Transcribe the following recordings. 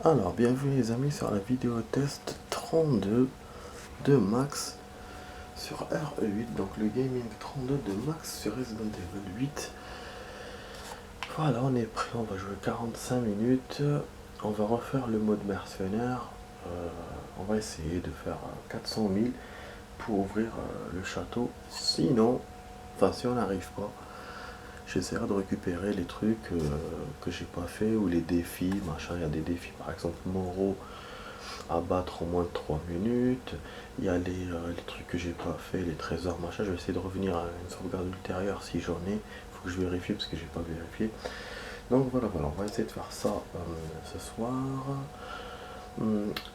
Alors, bienvenue les amis sur la vidéo test 32 de Max sur RE8, donc le gaming 32 de Max sur Resident Evil 8. Voilà, on est prêt, on va jouer 45 minutes, on va refaire le mode mercenaire, on va essayer de faire 400 000 pour ouvrir le château, sinon, enfin si on n'arrive pas, j'essaierai de récupérer les trucs que j'ai pas fait ou les défis, machin. Il y a des défis par exemple moraux à battre en moins de 3 minutes. Il y a les trucs que j'ai pas fait, les trésors, machin. Je vais essayer de revenir à une sauvegarde ultérieure si j'en ai. Il faut que je vérifie parce que j'ai pas vérifié. Donc voilà, on va essayer de faire ça ce soir.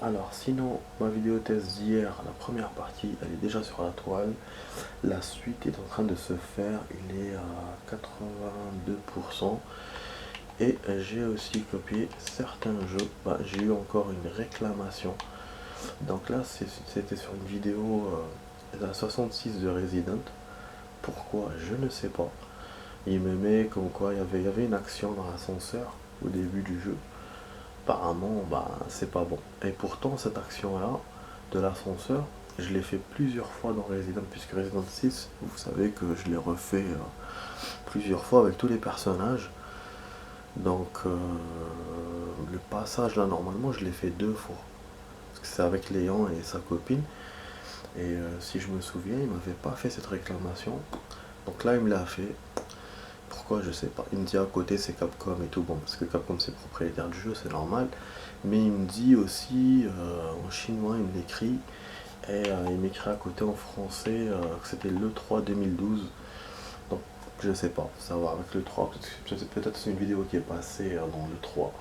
Alors sinon, ma vidéo test d'hier, la première partie, elle est déjà sur la toile. La suite est en train de se faire, il est à 82%. Et j'ai aussi copié certains jeux. J'ai eu encore une réclamation. Donc là, c'était sur une vidéo à 66 de Resident. Pourquoi? Je ne sais pas. Il me met comme quoi il y avait une action dans l'ascenseur au début du jeu. Apparemment, c'est pas bon. Et pourtant, cette action-là, de l'ascenseur, je l'ai fait plusieurs fois dans Resident, puisque Resident 6, vous savez que je l'ai refait plusieurs fois avec tous les personnages. Donc, le passage là, normalement, je l'ai fait 2 fois. Parce que c'est avec Léon et sa copine. Et si je me souviens, il m'avait pas fait cette réclamation. Donc là, il me l'a fait. Pourquoi, je sais pas. Il me dit à côté c'est Capcom et tout. Bon, parce que Capcom c'est propriétaire du jeu, c'est normal. Mais il me dit aussi en chinois, il me l'écrit. Et il m'écrit à côté en français que c'était l'E3 2012. Donc je sais pas, ça va avec l'E3. Peut-être c'est une vidéo qui est passée dans l'E3.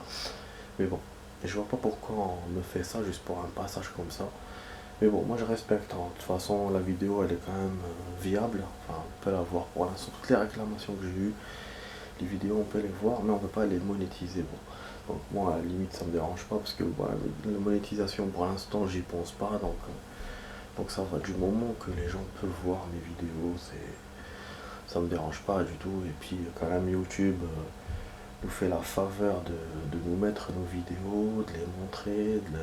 Mais bon, et je vois pas pourquoi on me fait ça juste pour un passage comme ça. Mais bon, moi je respecte, hein. De toute façon, la vidéo elle est quand même viable. Enfin, on peut la voir pour l'instant. Toutes les réclamations que j'ai eues, les vidéos on peut les voir, mais on peut pas les monétiser. Bon. Donc moi à la limite ça me dérange pas parce que voilà, la monétisation pour l'instant j'y pense pas. Donc ça va, du moment que les gens peuvent voir mes vidéos, ça me dérange pas du tout. Et puis quand même YouTube nous fait la faveur de nous mettre nos vidéos, de les montrer, de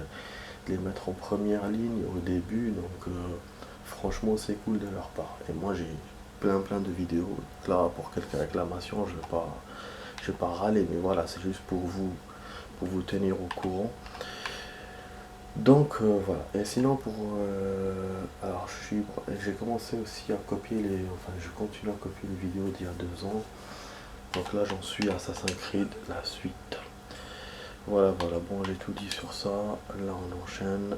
les mettre en première ligne au début. Donc franchement c'est cool de leur part. Et moi j'ai plein de vidéos. Donc là pour quelques réclamations je vais pas râler, mais voilà, c'est juste pour vous tenir au courant. Donc voilà. Et sinon alors j'ai commencé aussi à copier je continue à copier les vidéos d'il y a 2 ans. Donc là j'en suis à Assassin's Creed, la suite. Voilà, bon j'ai tout dit sur ça. Là on enchaîne.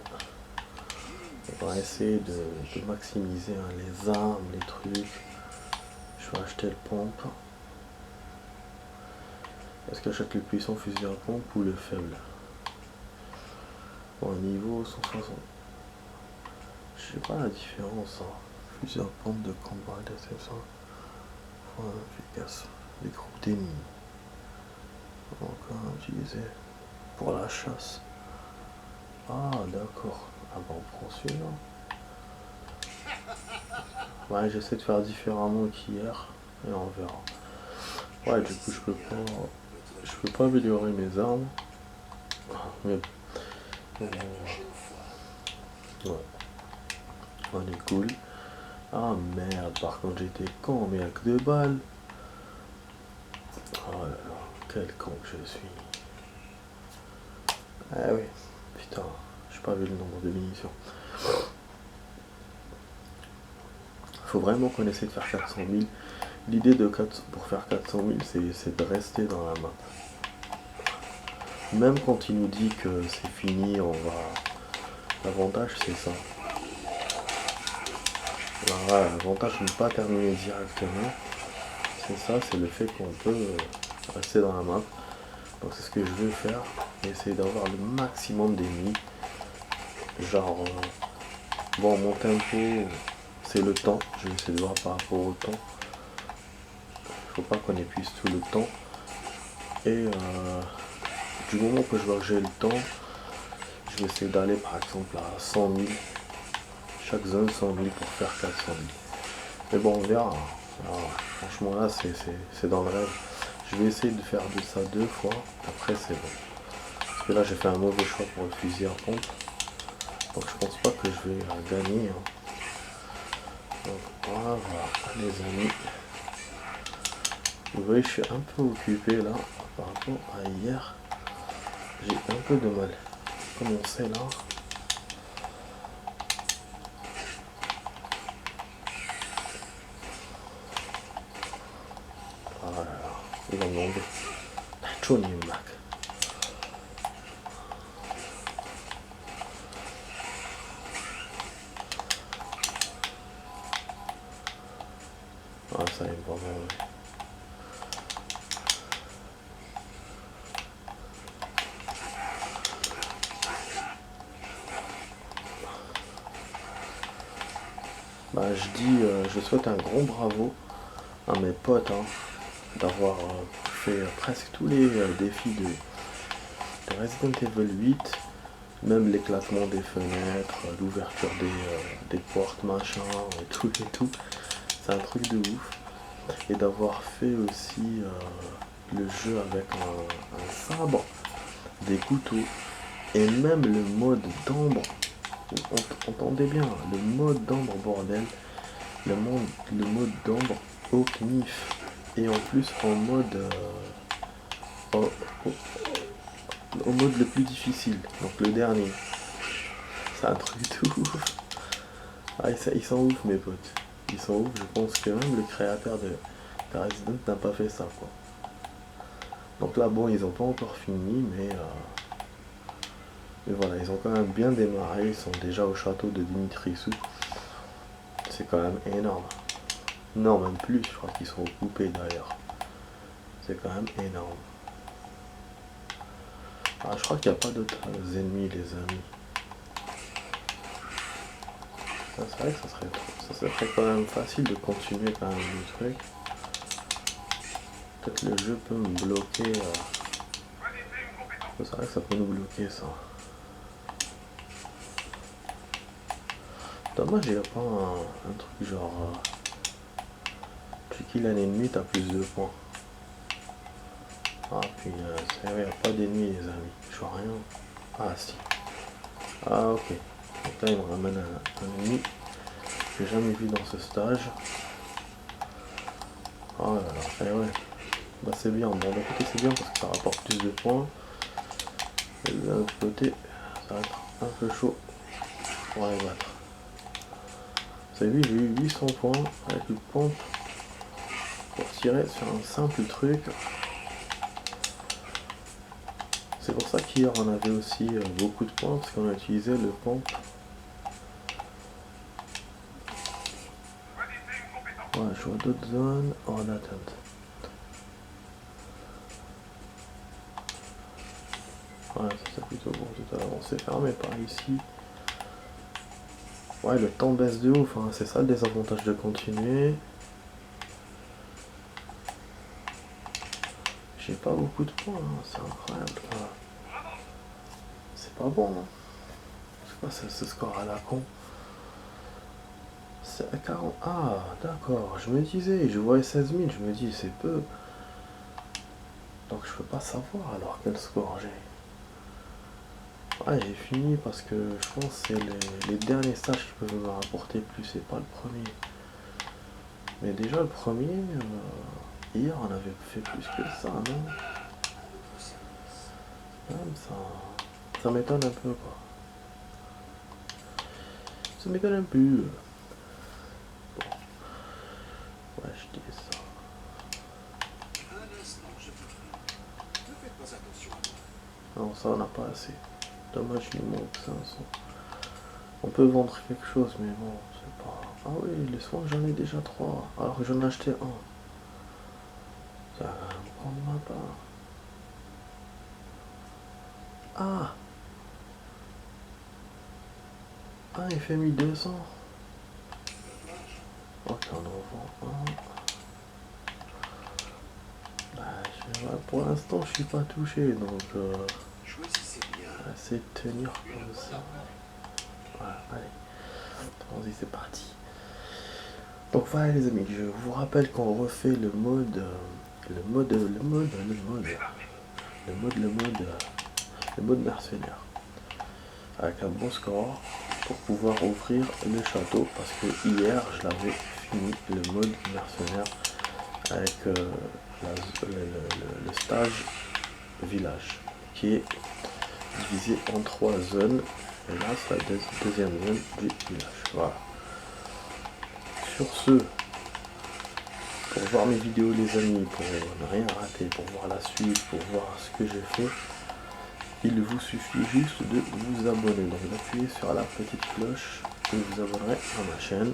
On va essayer de maximiser les armes, les trucs. Je vais acheter le pompe. Est-ce que j'achète le puissant fusil à pompe ou le faible? Bon, niveau 160. Je sais pas la différence. Fusil à pompe de combat, c'est ça. Efficace. Des groupes d'ennemis. Encore utilisé pour la chasse. Ah d'accord. Ah bah on prend celui-là. Ouais, j'essaie de faire différemment qu'hier et on verra. Ouais, du coup je peux pas améliorer mes armes. Mais bon, ouais, on est cool. Ah merde, par contre j'étais con, mais avec 2 balles. Oh là là, quel con que je suis. Ah oui, putain, j'ai pas vu le nombre de munitions. Faut vraiment qu'on essaie de faire 400 000. L'idée pour faire 400 000, c'est de rester dans la map. Même quand il nous dit que c'est fini, l'avantage c'est ça. Voilà, l'avantage de ne pas terminer directement, c'est ça, c'est le fait qu'on peut rester dans la map. Donc c'est ce que je veux faire, essayer d'avoir le maximum d'ennemis. Genre, bon, mon tempo, c'est le temps, je vais essayer de voir par rapport au temps. Faut pas qu'on épuise tout le temps. Et du moment que je vois que j'ai le temps, je vais essayer d'aller par exemple à 100 000. Chaque zone 100 000 pour faire 400 000. Mais bon, on verra. Alors, franchement là, c'est dans le rêve. Je vais essayer de faire de ça 2 fois. Après, c'est bon. que là j'ai fait un mauvais choix pour le fusil à pompe. Donc je pense pas que je vais gagner. Hein. Donc voilà les amis. Vous voyez je suis un peu occupé là par rapport à hier. J'ai un peu de mal. Commencer là. Voilà, il va me demander. Johnny Mac. Ah ça il va vraiment. Bah je dis, je souhaite un grand bravo à mes potes hein, d'avoir fait presque tous les défis de Resident Evil 8, même l'éclatement des fenêtres, l'ouverture des portes, machin, et tout. C'est un truc de ouf. Et d'avoir fait aussi le jeu avec un sabre, des couteaux, et même le mode d'ombre. Entendez bien, le mode d'ombre bordel, le mode d'ombre au knif, et en plus en mode au mode le plus difficile, donc le dernier. C'est un truc de ouf. Ah, ils sont ouf mes potes. Ils sont ouf, je pense que même le créateur de Resident n'a pas fait ça quoi. Donc là bon ils ont pas encore fini mais voilà, ils ont quand même bien démarré, ils sont déjà au château de Dimitrescu. C'est quand même énorme. Non même plus, je crois qu'ils sont coupés d'ailleurs. C'est quand même énorme. Ah, je crois qu'il n'y a pas d'autres ennemis les amis. C'est vrai que ça serait quand même facile de continuer quand même le truc. Peut-être le jeu peut me bloquer. C'est vrai que ça peut nous bloquer ça. Dommage, il n'y a pas un truc genre. Tu kills un ennemi, t'as plus de points. Ah punaise, il n'y a pas d'ennemis les amis. Je vois rien. Ah si. Ah ok. Donc là il me ramène un ennemi que j'ai jamais vu dans ce stage. Oh là là, eh ouais. Bah c'est bien, bon d'un côté c'est bien parce que ça rapporte plus de points. Et de l'autre côté, ça va être un peu chaud pour les battre. Vous avez vu, j'ai eu 800 points avec une pompe pour tirer sur un simple truc. C'est pour ça qu'hier on avait aussi beaucoup de points parce qu'on a utilisé le pompe. Ouais, je vois d'autres zones en attente. Ouais, ça c'est plutôt bon tout à l'heure. C'est fermé par ici. Ouais, le temps baisse de ouf, hein. C'est ça le désavantage de continuer. J'ai pas beaucoup de points, hein. C'est incroyable. C'est pas bon, hein. C'est quoi ce score à la con? C'est à 40. Ah, d'accord. Je me disais, je voyais 16 000, je me dis c'est peu. Donc je peux pas savoir alors quel score j'ai. Ouais, j'ai fini parce que je pense que c'est les derniers stages qui peuvent me rapporter plus, c'est pas le premier. Mais déjà le premier, hier on avait fait plus que ça, non? Même ça m'étonne un peu quoi. Ça m'étonne un peu. Bon. Ouais, je dis ça. Non, ça on n'a pas assez. Dommage, il nous manque 500. On peut vendre quelque chose, mais bon, c'est pas. Ah oui, les soins, j'en ai déjà 3. Alors que j'en ai acheté un. Ça va me prendre ma part. Ah! Ah, il fait 1200. Ok, on en vend un. Bah, pour l'instant, je suis pas touché, donc essayer de tenir comme ça. Voilà, allez. Vas-y, c'est parti. Donc voilà les amis, je vous rappelle qu'on refait le mode le mode mercenaire avec un bon score pour pouvoir ouvrir le château, parce que hier je l'avais fini le mode mercenaire avec le stage village qui est divisé en 3 zones, et là c'est la deuxième zone du village. Voilà. Sur ce, pour voir mes vidéos les amis, pour ne rien rater, pour voir la suite, pour voir ce que j'ai fait, il vous suffit juste de vous abonner, donc d'appuyer sur la petite cloche et vous abonnerez à ma chaîne.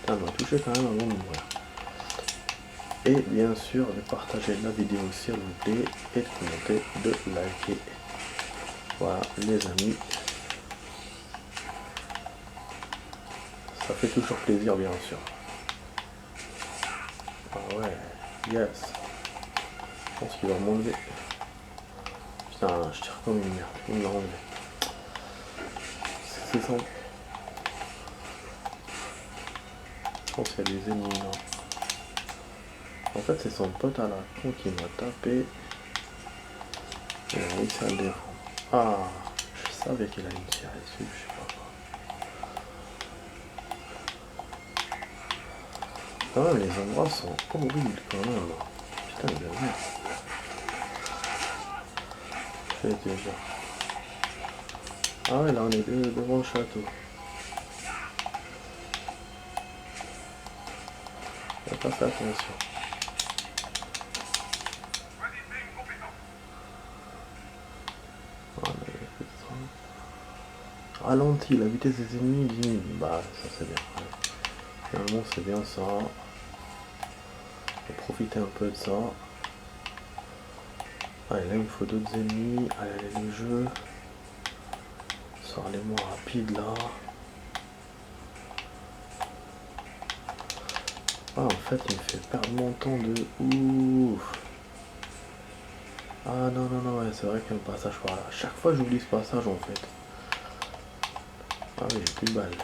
Ça m'a touché quand même avant de mourir. Et bien sûr de partager la vidéo s'il vous plaît, et de commenter, de liker. Voilà les amis, ça fait toujours plaisir bien sûr. Ah ouais, yes. Je pense qu'il va m'enlever. Putain, je tire comme une merde, il me l'a enlevé. C'est ça. Je pense qu'il y a des ennemis là. En fait c'est son pote à la con qui m'a tapé. Il a réussi à le défendre. Ah, je savais qu'il allait me tirer dessus, je sais pas quoi. Quand même les endroits sont horribles quand même. Putain de merde. Je vais te dire. Ah ouais, là on est devant le château. On va pas faire attention. Ah, mais, ralentit, la vitesse des ennemis diminue. Bah ça c'est bien. Finalement c'est bien ça. On va profiter un peu de ça. Allez, là il me faut d'autres ennemis. Allez, le jeu. Sors-les-moi rapide là. Ah, en fait il me fait perdre mon temps de ouf. Ah non non non, ouais, c'est vrai qu'il y a un passage par là. Chaque fois j'oublie ce passage en fait. Ah oui, j'ai plus de balles.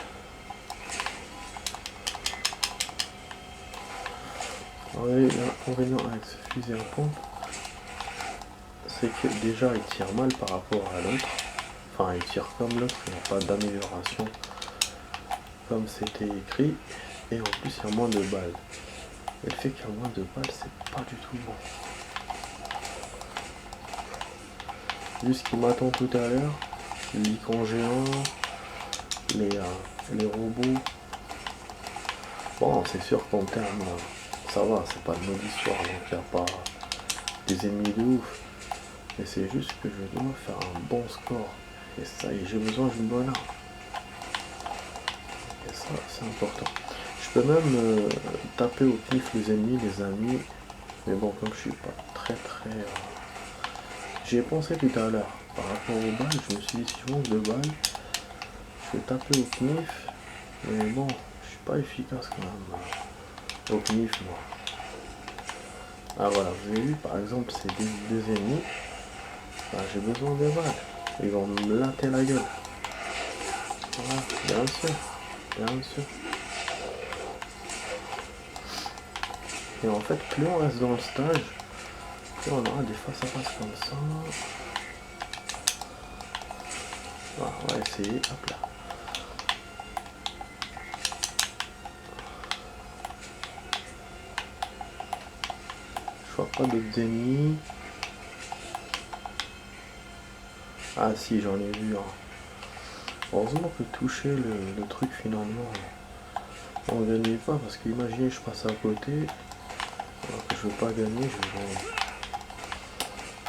Oui, l'inconvénient avec ce fusil à pompe, c'est que déjà il tire mal par rapport à l'autre. Enfin, il tire comme l'autre, il n'y a pas d'amélioration comme c'était écrit. Et en plus, il y a moins de balles. Et le fait qu'il y a moins de balles, c'est pas du tout bon. Vu ce qui m'attend tout à l'heure, l'icône géant, les robots. Bon, c'est sûr qu'en termes, ça va, c'est pas le mode histoire, donc il n'y a pas des ennemis de ouf. Mais c'est juste que je dois faire un bon score. Et ça y est, j'ai besoin d'une bonne arme. Et ça, c'est important. Je peux même taper au pif les ennemis, les amis. Mais bon, comme je suis pas très... J'y ai pensé tout à l'heure. Par rapport aux balles, je me suis dit, si je manque de balles, je vais taper au knif. Mais bon, je suis pas efficace quand même. Au knif, moi. Ah voilà, vous avez vu, par exemple, ces deux ennemis. Bah, j'ai besoin de balles. Ils vont me latter la gueule. Voilà, bien sûr. Bien sûr. Et en fait, plus on reste dans le stage, plus on aura des face à face comme ça. Voilà, on va essayer. Hop là. Je vois pas d'autres ennemis. Ah si, j'en ai vu un. Heureusement que toucher le truc finalement, on ne gagnait pas, parce qu'imaginez je passe à côté, alors que je veux pas gagner, je vais gagner.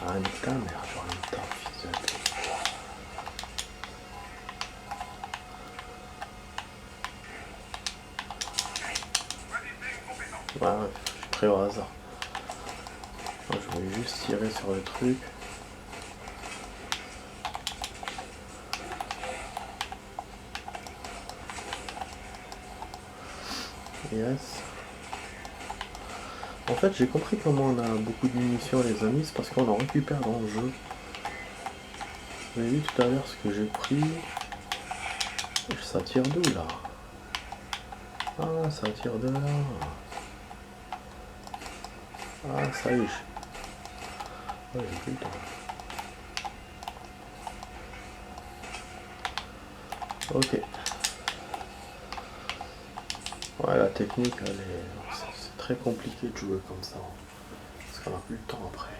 Ah nique ta mère, j'aurais une tarte, fils de pute. Ouais, je suis pris au hasard. Moi, je voulais juste tirer sur le truc. Yes. En fait, j'ai compris comment on a beaucoup de munitions, les amis, c'est parce qu'on en récupère dans le jeu. Vous avez vu tout à l'heure ce que j'ai pris. Ça tire d'où là? Ah, ça tire de là. Ah, ça y est. Ouais, j'ai plus le temps. Ok. Ouais, la technique, c'est très compliqué de jouer comme ça. Parce qu'on n'a plus le temps après.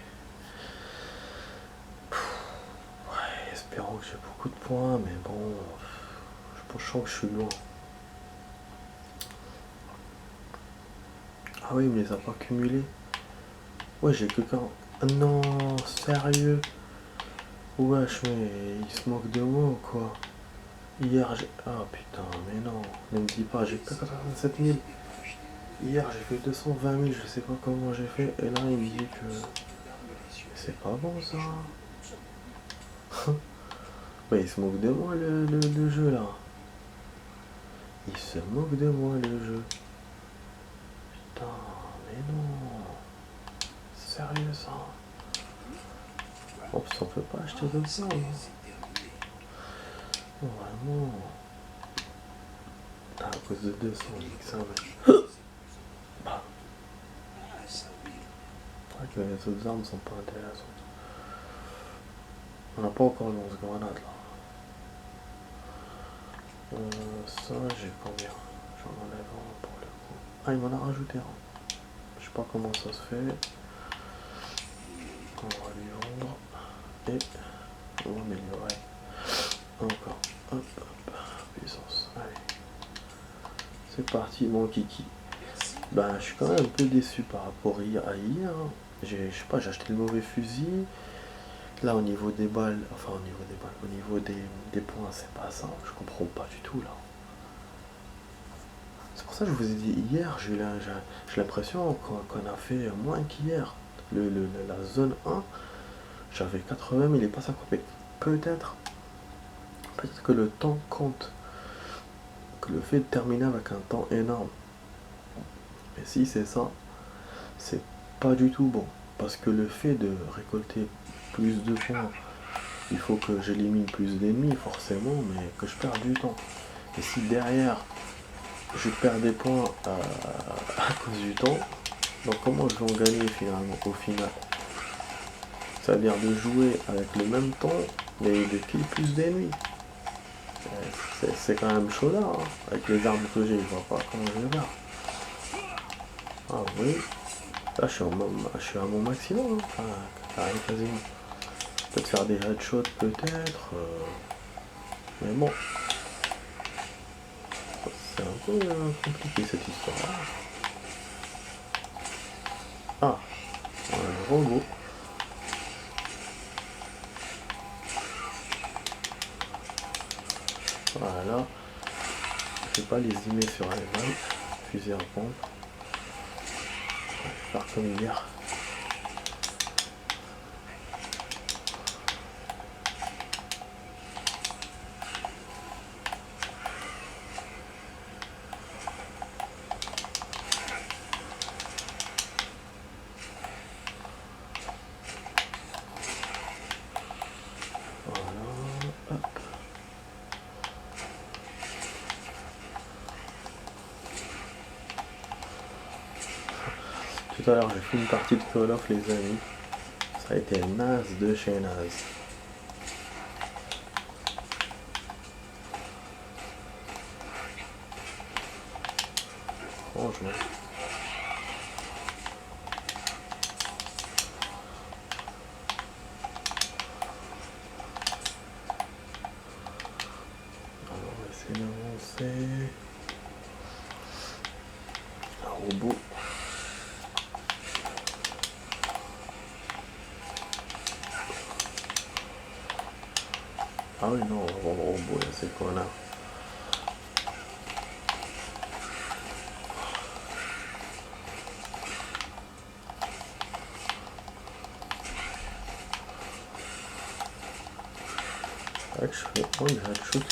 Ouais, espérons que j'ai beaucoup de points, mais bon, je sens que je suis loin. Ah oui, il me les a pas cumulés. Ouais, j'ai que quand. Ah non, sérieux? Wesh, mais il se moque de moi ou quoi? Hier, j'ai. Ah putain, mais non, ne me dis pas, j'ai que 87 000. Hier, j'ai fait 220 000, je sais pas comment j'ai fait, et là, il me dit que. C'est pas bon ça. Ouais, il se moque de moi le jeu là. Il se moque de moi le jeu. Putain, mais non. Sérieux ça. En plus, on peut pas acheter comme ça. Hein. Vraiment. Ah, à cause de 200, ça va. Bah. C'est vrai que les autres armes sont pas intéressantes. On n'a pas encore le lance-grenade là. Ça, j'ai combien? J'en enlève un pour le coup. Ah, il m'en a rajouté un. Je sais pas comment ça se fait. On va lui vendre. Et on va améliorer. Encore. Hop, hop. Puissance. Allez. C'est parti, mon kiki. Ben, je suis quand même un peu déçu par rapport à hier. Hein. Je sais pas, j'ai acheté le mauvais fusil. Là, au niveau des balles, enfin, au niveau des balles, au niveau des points, c'est pas ça. Je comprends pas du tout, là. C'est pour ça que je vous ai dit hier, j'ai l'impression qu'on a fait moins qu'hier. La zone 1, j'avais 80 000 et pas 50 000. Peut-être que le temps compte. Que le fait de terminer avec un temps énorme. Mais si c'est ça, c'est pas du tout bon. Parce que le fait de récolter plus de points, il faut que j'élimine plus d'ennemis forcément, mais que je perds du temps. Et si derrière, je perds des points à cause du temps, donc comment je vais en gagner finalement au final? C'est-à-dire de jouer avec le même temps, mais de kill plus d'ennemis. C'est quand même chaud là, hein. Avec les armes que j'ai, je vois pas comment je vais faire. Ah oui, là je suis à mon maximum, hein. Enfin, quasiment. Peut-être faire des headshots peut-être, mais bon, c'est un peu compliqué cette histoire. Ah, un robot. Voilà, je vais pas les zoomer sur les balles, fusil à pompe. Je vais faire comme hier. Tout à l'heure j'ai fait une partie de Call of les amis. Ça a été naze de chez naze. Franchement. Alors on va essayer d'avancer. Un robot. Ah oui non, on va le robot là, c'est quoi là? C'est vrai que je fais moins de headshot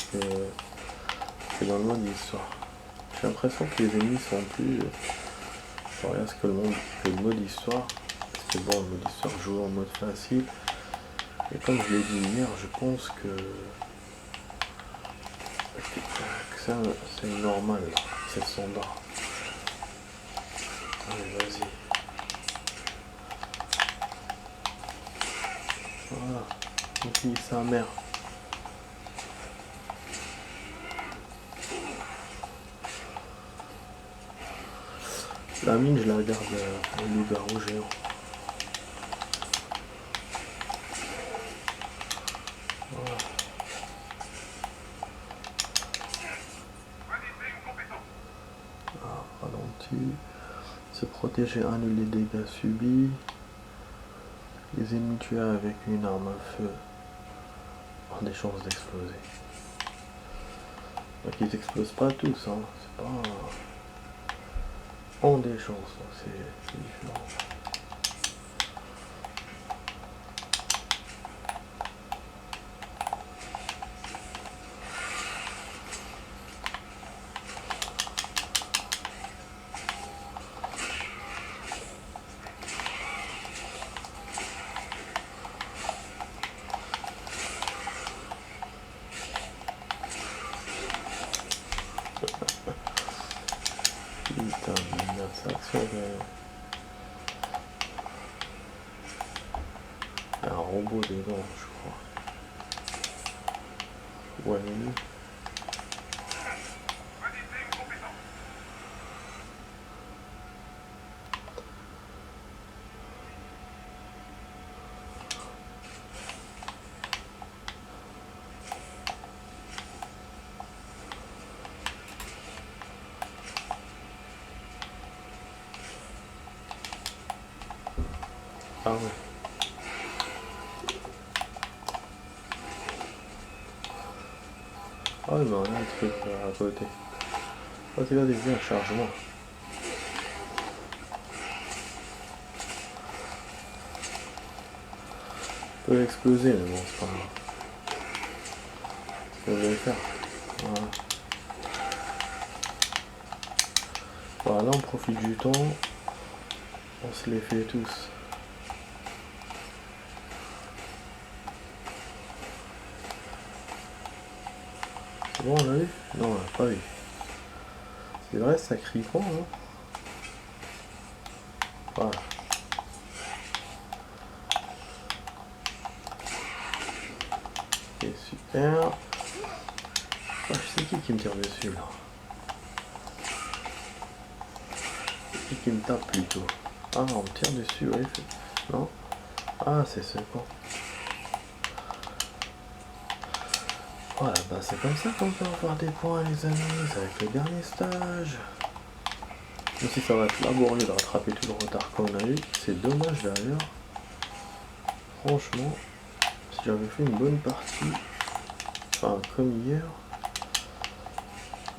que dans le mode histoire. J'ai l'impression que les ennemis sont plus coriaces que le mode histoire. Parce que bon, le mode histoire joue en mode facile. Et comme je l'ai dit hier, je pense que c'est normal, c'est le standard. Allez, vas-y. Voilà. Oublie sa mère. La mine, je la garde au loup-garou géant. Voilà. Ah, ralenti. Se protéger, annule les dégâts subis. Les ennemis tués avec une arme à feu ont des chances d'exploser. Donc ils explosent pas tous, hein. C'est pas... ont des chances, donc c'est différent. Putain, merde, ça accélère. Il y a un robot dedans, je crois. Ouais, mais... Ah ouais. Ah ouais, mais on a un truc là, à côté. Vas-y, viens, charge-moi. Peut exploser, mais bon, c'est pas grave. Je vais le faire. Voilà. Voilà, on profite du temps. On se les fait tous. C'est bon, on l'a vu? Non, on l'a pas vu. C'est vrai, ça crie pas, hein? Voilà. Ok, super. Ah, je sais qui me tire dessus, là. Qui me tape plutôt. Ah, on me tire dessus, ouais. Non? Ah, c'est ce con. Voilà, bah c'est comme ça qu'on peut avoir des points, les amis, avec le dernier stage. Même si ça va être laborieux de rattraper tout le retard qu'on a eu, c'est dommage d'ailleurs. Franchement, si j'avais fait une bonne partie, enfin comme hier.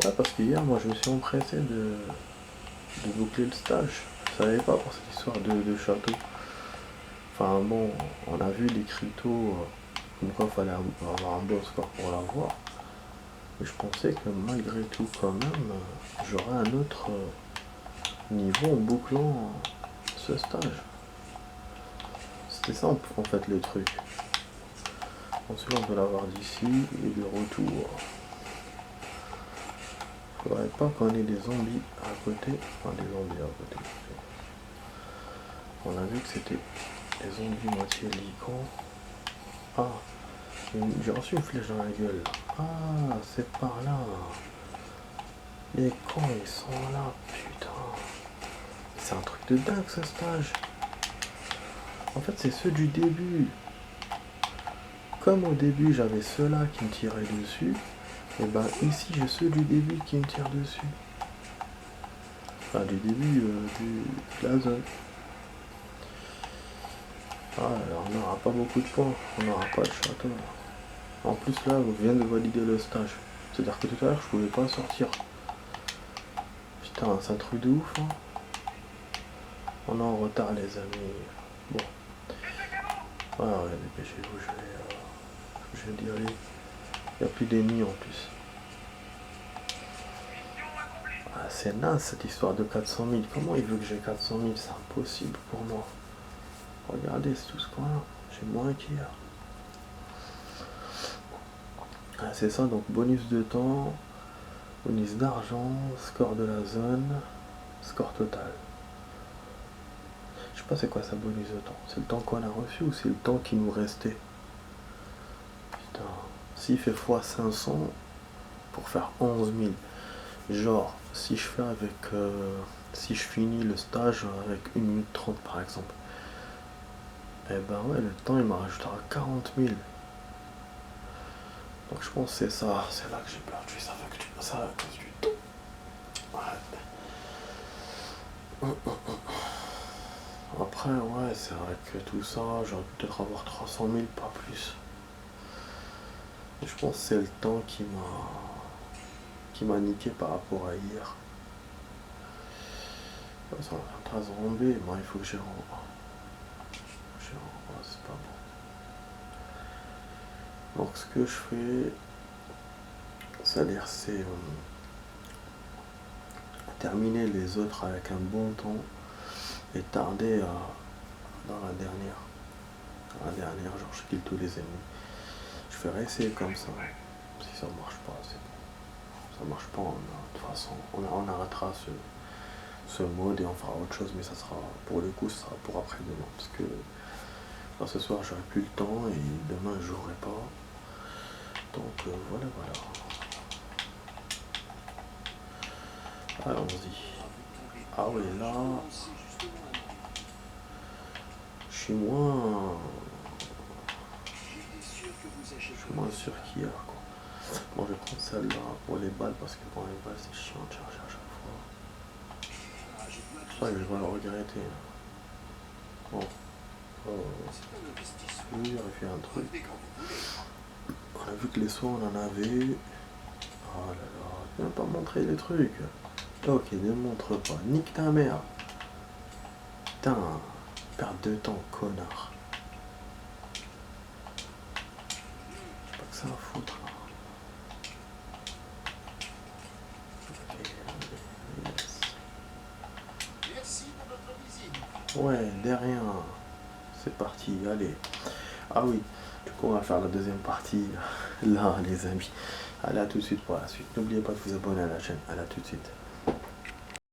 Ouais, parce qu'hier, moi je me suis empressé de boucler le stage. Je savais pas pour cette histoire de château. Enfin bon, on a vu les cryptos, comme quoi il fallait avoir un bon score pour l'avoir. Mais je pensais que malgré tout quand même, j'aurais un autre niveau en bouclant ce stage. C'était ça en fait le truc. Ensuite on peut l'avoir d'ici et de retour. Faudrait pas qu'on ait des zombies à côté. Enfin des zombies à côté. On a vu que c'était des zombies moitié licans. Ah, j'ai reçu une flèche dans la gueule. Ah, c'est par là. Les cons ils sont là, putain. C'est un truc de dingue ce stage. En fait c'est ceux du début. Comme au début j'avais ceux-là qui me tiraient dessus, et ben ici j'ai ceux du début qui me tirent dessus. Enfin du début de la zone. Ah alors on n'aura pas beaucoup de points, on n'aura pas de château. En plus là on vient de valider le stage. C'est-à-dire que tout à l'heure je pouvais pas sortir. Putain c'est un truc de ouf hein. On est en retard les amis. Bon. Ah ouais dépêchez-vous, je vais y aller. Il n'y a plus d'ennemis en plus. Ah, c'est naze cette histoire de 400 000. Comment il veut que j'ai 400 000? C'est impossible pour moi. Regardez, c'est tout ce qu'on a. J'ai moins qu'hier. Ah, c'est ça, donc bonus de temps, bonus d'argent, score de la zone, score total. Je sais pas c'est quoi ça bonus de temps. C'est le temps qu'on a reçu ou c'est le temps qui nous restait? Putain. S'il fait x 500 pour faire 11 000. Genre, si je fais avec si je finis le stage avec 1 minute 30 par exemple, et ben ouais, le temps il me rajoutera 40 000. Donc je pense que c'est ça, c'est là que j'ai perdu ça, ça à cause du temps. Ouais. Après, ouais, c'est vrai que tout ça, j'aurais pu peut-être avoir 300 000, pas plus. Et je pense que c'est le temps qui m'a niqué par rapport à hier. Ouais, ça va faire 13 rembé, moi il faut que j'ai renvoie. C'est pas bon. Donc ce que je fais, c'est-à-dire c'est terminer les autres avec un bon temps et tarder dans la dernière. Genre je kill tous les ennemis. Je vais réessayer comme ça. Si ça marche pas, c'est bon. Ça marche pas, de toute façon, on arrêtera ce mode et on fera autre chose, mais ça sera, pour le coup, ça sera pour après-demain. Parce que là, ce soir, j'aurai plus le temps et demain, je jouerai pas. Donc voilà. Allons-y. Ah oui, là, je suis moins sûr qu'hier, quoi. Bon, je vais prendre celle-là pour les balles, parce que pour les balles, c'est chiant de chercher à chaque fois. Ça, je vais le regretter. Bon. Lui, il aurait fait un truc. On a vu que les soins, on en avait. Oh là là, tu viens pas montrer les trucs. Ok, ne montre pas. Nique ta mère. Putain, perte de temps, connard. J'ai pas que ça à foutre. Ouais, derrière. C'est parti, allez. Ah oui, du coup on va faire la deuxième partie là les amis. Allez, à tout de suite pour la suite. N'oubliez pas de vous abonner à la chaîne. Allez, à tout de suite.